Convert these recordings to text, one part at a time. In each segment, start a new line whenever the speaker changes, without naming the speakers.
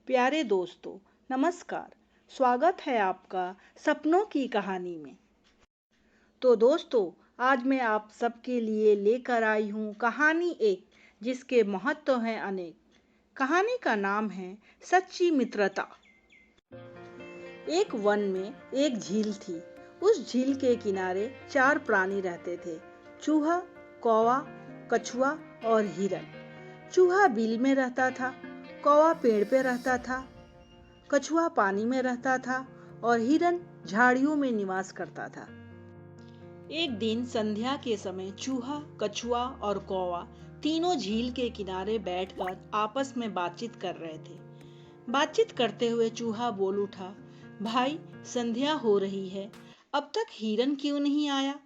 प्यारे दोस्तों, नमस्कार। स्वागत है आपका सपनों की कहानी में। तो दोस्तों, आज मैं आप सबके लिए लेकर आई हूँ कहानी एक, जिसके महत्व हैं अनेक। कहानी का नाम है सच्ची मित्रता। एक वन में एक झील थी। उस झील के किनारे 4 प्राणी रहते थे: चूहा, कौवा, कछुआ और हिरन। चूहा बिल में रहता था, कौवा पेड़ पे रहता था, कछुआ पानी में रहता था और हिरन झाड़ियों में निवास करता था। एक दिन संध्या के समय चूहा, कछुआ और कौवा तीनों झील के किनारे बैठकर आपस में बातचीत कर रहे थे। बातचीत करते हुए चूहा बोल उठा, भाई, संध्या हो रही है, अब तक हिरन क्यों नहीं आया?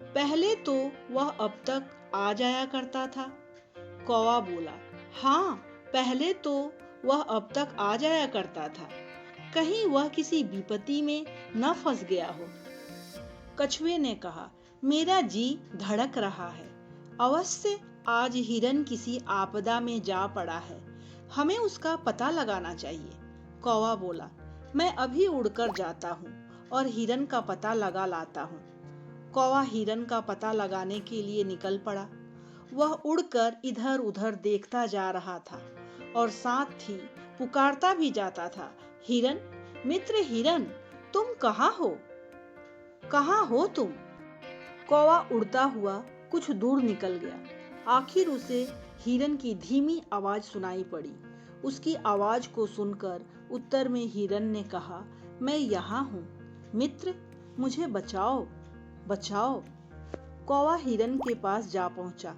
पहले तो वह अब तक आ जाया करता था। कौवा बोला, हाँ, पहले तो वह अब तक आ जाया करता था, कहीं वह किसी विपत्ति में न फंस गया हो। कछुए ने कहा, मेरा जी धड़क रहा है, अवश्य आज हिरन किसी आपदा में जा पड़ा है, हमें उसका पता लगाना चाहिए। कौवा बोला, मैं अभी उड़कर जाता हूँ और हिरन का पता लगा लाता हूँ। कौवा हिरन का पता लगाने के लिए निकल पड़ा। वह उड़कर इधर उधर देखता जा रहा था और साथ ही पुकारता भी जाता था, हिरन, मित्र हिरन, तुम कहाँ हो? कहाँ हो तुम? कौवा उड़ता हुआ कुछ दूर निकल गया। आखिर उसे हिरन की धीमी आवाज सुनाई पड़ी। उसकी आवाज को सुनकर उत्तर में हिरन ने कहा, मैं यहाँ हूँ, मित्र, मुझे बचाओ, बचाओ। कौवा हिरन के पास जा पहुंचा।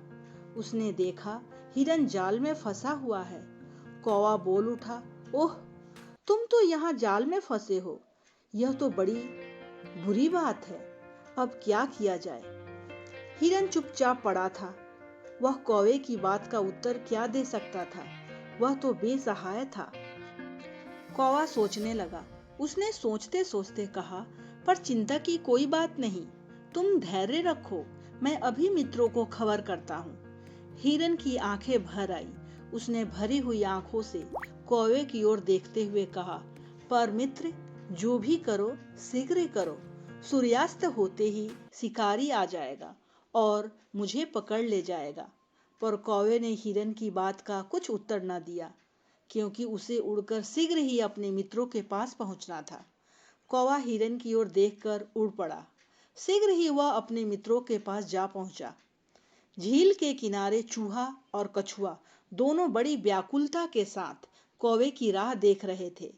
उसने देखा हिरन जाल में फंसा हुआ है। कौवा बोल उठा, ओह, तुम तो यहाँ जाल में फंसे हो, यह तो बड़ी बुरी बात है, अब क्या किया जाए? हिरन चुपचाप पड़ा था। वह कौवे की बात का उत्तर क्या दे सकता था? वह तो बेसहाय था। कौवा सोचने लगा। उसने सोचते सोचते कहा, पर चिंता की कोई बात नहीं, तुम धैर्य रखो, मैं अभी मित्रों को खबर करता हूँ। हिरन की आंखें भर आई। उसने भरी हुई आंखों से कौवे की ओर देखते हुए कहा, पर मित्र, जो भी करो शीघ्र करो, सूर्यास्त होते ही शिकारी आ जाएगा और मुझे पकड़ ले जाएगा। पर कौवे ने हिरन की बात का कुछ उत्तर न दिया, क्योंकि उसे उड़कर शीघ्र ही अपने मित्रों के पास पहुंचना था। कौवा हिरन की ओर देखकर उड़ पड़ा। शीघ्र ही वह अपने मित्रों के पास जा पहुंचा। झील के किनारे चूहा और कछुआ दोनों बड़ी व्याकुलता के साथ कौवे की राह देख रहे थे।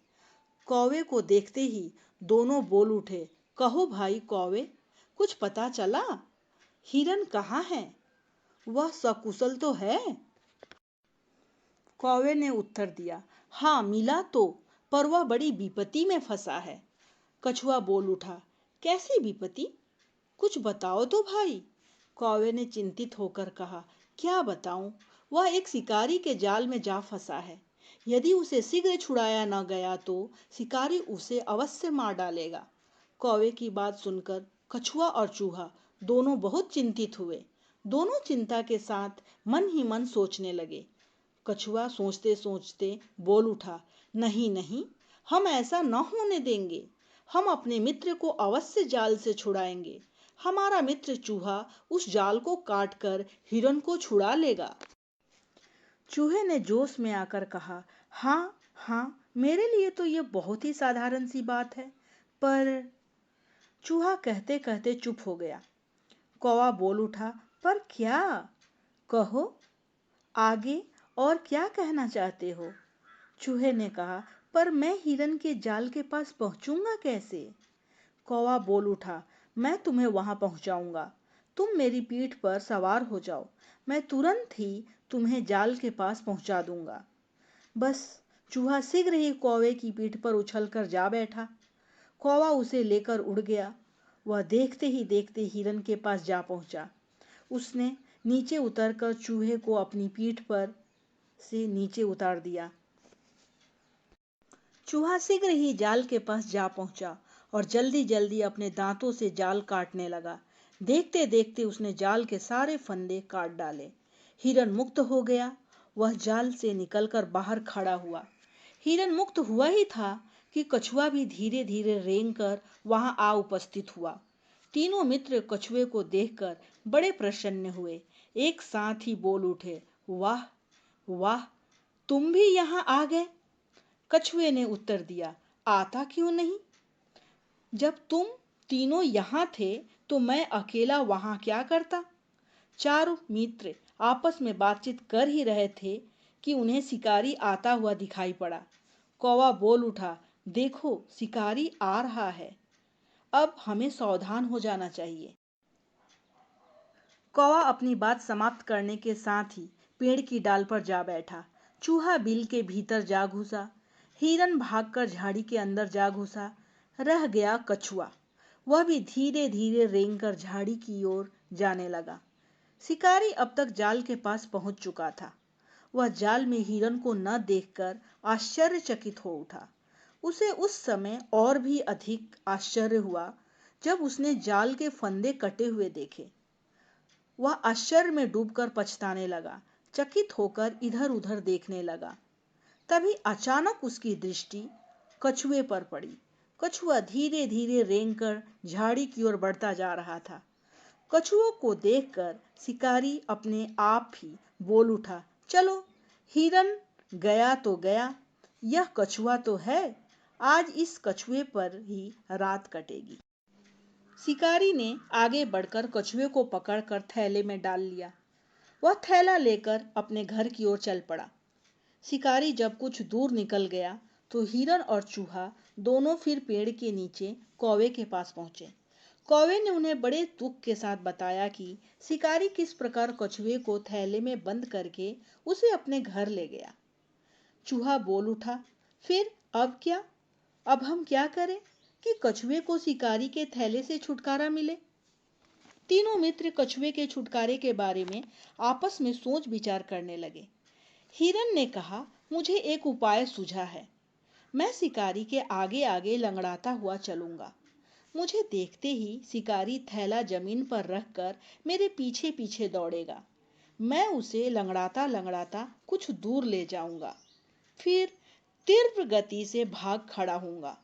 कौवे को देखते ही दोनों बोल उठे, कहो भाई कौवे, कुछ पता चला? हिरन कहाँ है? वह सकुशल तो है? कौवे ने उत्तर दिया, हाँ मिला तो, पर वह बड़ी विपत्ति में फंसा है। कछुआ बोल उठा, कैसी विपत्ति? कुछ बताओ तो भाई। कौवे ने चिंतित होकर कहा, क्या बताऊं, वह एक शिकारी के जाल में जा फंसा है। यदि उसे शीघ्र छुड़ाया न गया तो शिकारी उसे अवश्य मार डालेगा। कौवे की बात सुनकर कछुआ और चूहा दोनों बहुत चिंतित हुए। दोनों चिंता के साथ मन ही मन सोचने लगे। कछुआ सोचते सोचते बोल उठा, नहीं नहीं, हम ऐसा न होने देंगे, हम अपने मित्र को अवश्य जाल से छुड़ाएंगे। हमारा मित्र चूहा उस जाल को काटकर हिरन को छुड़ा लेगा। चूहे ने जोश में आकर कहा, हाँ हाँ, मेरे लिए तो ये बहुत ही साधारण सी बात है, पर चूहा कहते कहते चुप हो गया। कौवा बोल उठा, पर क्या? कहो, आगे और क्या कहना चाहते हो? चूहे ने कहा, पर मैं हिरन के जाल के पास पहुंचूंगा कैसे? कौवा बोल उठा, मैं तुम्हें वहां पहुंचाऊंगा, तुम मेरी पीठ पर सवार हो जाओ, मैं तुरंत ही तुम्हें जाल के पास पहुंचा दूंगा। बस चूहा शीघ्र ही कौवे की पीठ पर उछलकर जा बैठा। कौवा उसे लेकर उड़ गया। वह देखते ही देखते हिरन के पास जा पहुंचा। उसने नीचे उतरकर चूहे को अपनी पीठ पर से नीचे उतार दिया। चूहा शीघ्र ही जाल के पास जा पहुंचा और जल्दी जल्दी अपने दांतों से जाल काटने लगा। देखते देखते उसने जाल के सारे फंदे काट डाले। हिरन मुक्त हो गया। वह जाल से निकलकर बाहर खड़ा हुआ। हिरन मुक्त हुआ ही था कि कछुआ भी धीरे धीरे रेंग कर वहां आ उपस्थित हुआ। तीनों मित्र कछुए को देखकर बड़े प्रसन्न हुए। एक साथ ही बोल उठे, वाह वाह, तुम भी यहाँ आ गए। कछुए ने उत्तर दिया, आता क्यों नहीं, जब तुम तीनों यहाँ थे तो मैं अकेला वहां क्या करता। चारों मित्र आपस में बातचीत कर ही रहे थे कि उन्हें शिकारी आता हुआ दिखाई पड़ा। कौवा बोल उठा, देखो शिकारी आ रहा है, अब हमें सावधान हो जाना चाहिए। कौवा अपनी बात समाप्त करने के साथ ही पेड़ की डाल पर जा बैठा। चूहा बिल के भीतर जा घुसा। हिरन भागकर झाड़ी के अंदर जा घुसा। रह गया कछुआ। वह भी धीरे धीरे रेंगकर झाड़ी की ओर जाने लगा। शिकारी अब तक जाल के पास पहुंच चुका था। वह जाल में हिरन को न देखकर आश्चर्यचकित हो उठा। उसे उस समय और भी अधिक आश्चर्य हुआ जब उसने जाल के फंदे कटे हुए देखे। वह आश्चर्य में डूबकर पछताने लगा। चकित होकर इधर उधर देखने लगा। तभी अचानक उसकी दृष्टि कछुए पर पड़ी। कछुआ धीरे धीरे रेंगकर झाड़ी की ओर बढ़ता जा रहा था। कछुओं को देखकर शिकारी अपने आप ही बोल उठा, चलो हिरन गया तो गया, यह कछुआ तो है, आज इस कछुए पर ही रात कटेगी। शिकारी ने आगे बढ़कर कछुए को पकड़कर थैले में डाल लिया। वह थैला लेकर अपने घर की ओर चल पड़ा। शिकारी जब कुछ दूर निकल गया तो हिरन और चूहा दोनों फिर पेड़ के नीचे कौवे के पास पहुंचे। कौवे ने उन्हें बड़े दुख के साथ बताया कि शिकारी किस प्रकार कछुए को थैले में बंद करके उसे अपने घर ले गया। चूहा बोल उठा, फिर अब क्या, अब हम क्या करें कि कछुए को शिकारी के थैले से छुटकारा मिले। तीनों मित्र कछुए के छुटकारे के बारे में आपस में सोच विचार करने लगे। हिरन ने कहा, मुझे एक उपाय सूझा है। मैं शिकारी के आगे आगे लंगड़ाता हुआ चलूंगा। मुझे देखते ही शिकारी थैला जमीन पर रखकर मेरे पीछे पीछे दौड़ेगा। मैं उसे लंगड़ाता लंगड़ाता कुछ दूर ले जाऊंगा, फिर तीव्र गति से भाग खड़ा होऊंगा।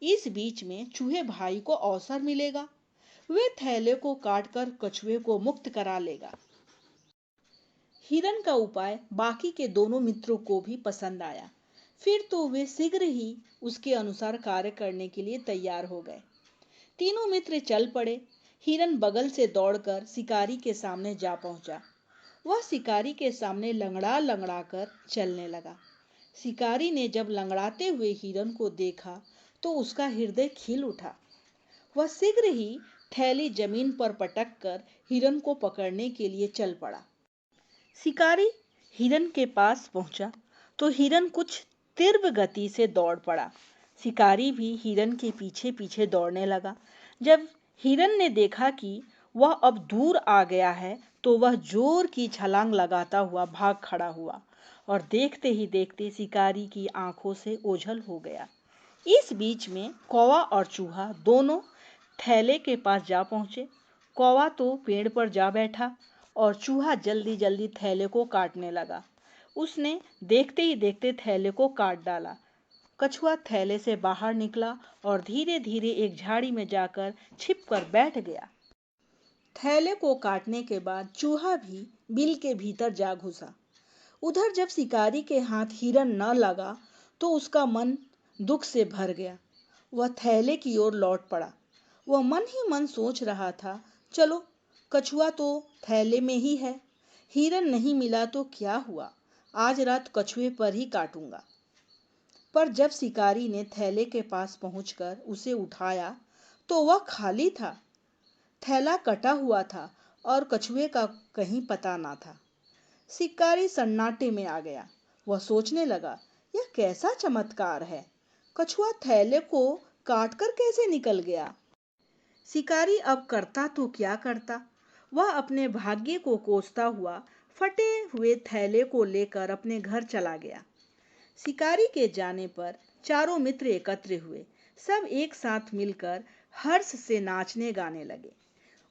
इस बीच में चूहे भाई को अवसर मिलेगा, वे थैले को काटकर कछुए को मुक्त करा लेगा। हिरन का उपाय बाकी के दोनों मित्रों को भी पसंद आया। फिर तो वे शीघ्र ही उसके अनुसार कार्य करने के लिए तैयार हो गए। तीनों मित्र चल पड़े। हिरन बगल से दौड़कर शिकारी के सामने जा पहुंचा। वह शिकारी के सामने लंगड़ा लंगड़ा कर चलने लगा। शिकारी ने जब लंगड़ाते हुए हिरन को देखा तो उसका हृदय खिल उठा। वह शीघ्र ही थैली जमीन पर पटक कर हिरन को पकड़ने के लिए चल पड़ा। शिकारी हिरन के पास पहुंचा तो हिरन कुछ तीव्र गति से दौड़ पड़ा। शिकारी भी हिरन के पीछे पीछे दौड़ने लगा। जब हिरन ने देखा कि वह अब दूर आ गया है तो वह जोर की छलांग लगाता हुआ भाग खड़ा हुआ और देखते ही देखते शिकारी की आंखों से ओझल हो गया। इस बीच में कौवा और चूहा दोनों थैले के पास जा पहुंचे। कौवा तो पेड़ पर जा बैठा और चूहा जल्दी जल्दी थैले को काटने लगा। उसने देखते ही देखते थैले को काट डाला। कछुआ थैले से बाहर निकला और धीरे धीरे एक झाड़ी में जाकर छिपकर बैठ गया। थैले को काटने के बाद चूहा भी बिल के भीतर जा घुसा। उधर जब शिकारी के हाथ हिरन न लगा तो उसका मन दुख से भर गया। वह थैले की ओर लौट पड़ा। वह मन ही मन सोच रहा था, चलो कछुआ तो थैले में ही है, हिरन नहीं मिला तो क्या हुआ, आज रात कछुए पर ही काटूंगा। पर जब शिकारी ने थैले के पास पहुंचकर उसे उठाया तो वह खाली था। थैला कटा हुआ था और कछुए का कहीं पता ना था। शिकारी सन्नाटे में आ गया। वह सोचने लगा, यह कैसा चमत्कार है, कछुआ थैले को काटकर कैसे निकल गया। शिकारी अब करता तो क्या करता। वह अपने भाग्य को कोसता हुआ फटे हुए थैले को लेकर अपने घर चला गया। शिकारी के जाने पर चारों मित्र एकत्र हुए। सब एक साथ मिलकर हर्ष से नाचने गाने लगे।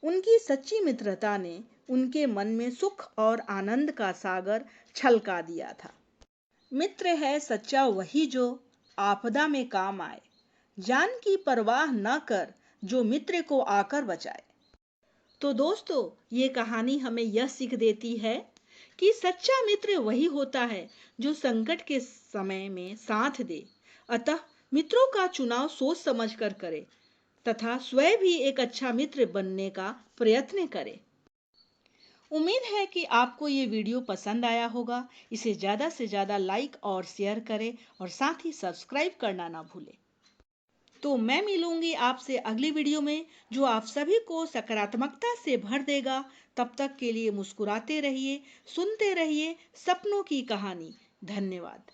उनकी सच्ची मित्रता ने उनके मन में सुख और आनंद का सागर छलका दिया था। मित्र है सच्चा वही जो आपदा में काम आए, जान की परवाह न कर जो मित्र को आकर बचाए। तो दोस्तों, ये कहानी हमें यह सीख देती है कि सच्चा मित्र वही होता है जो संकट के समय में साथ दे। अतः मित्रों का चुनाव सोच समझ कर करें तथा स्वयं भी एक अच्छा मित्र बनने का प्रयत्न करें। उम्मीद है कि आपको ये वीडियो पसंद आया होगा। इसे ज़्यादा से ज़्यादा लाइक और शेयर करें और साथ ही सब्सक्राइब करना ना भूलें। तो मैं मिलूंगी आपसे अगली वीडियो में जो आप सभी को सकारात्मकता से भर देगा। तब तक के लिए मुस्कुराते रहिए, सुनते रहिए सपनों की कहानी। धन्यवाद।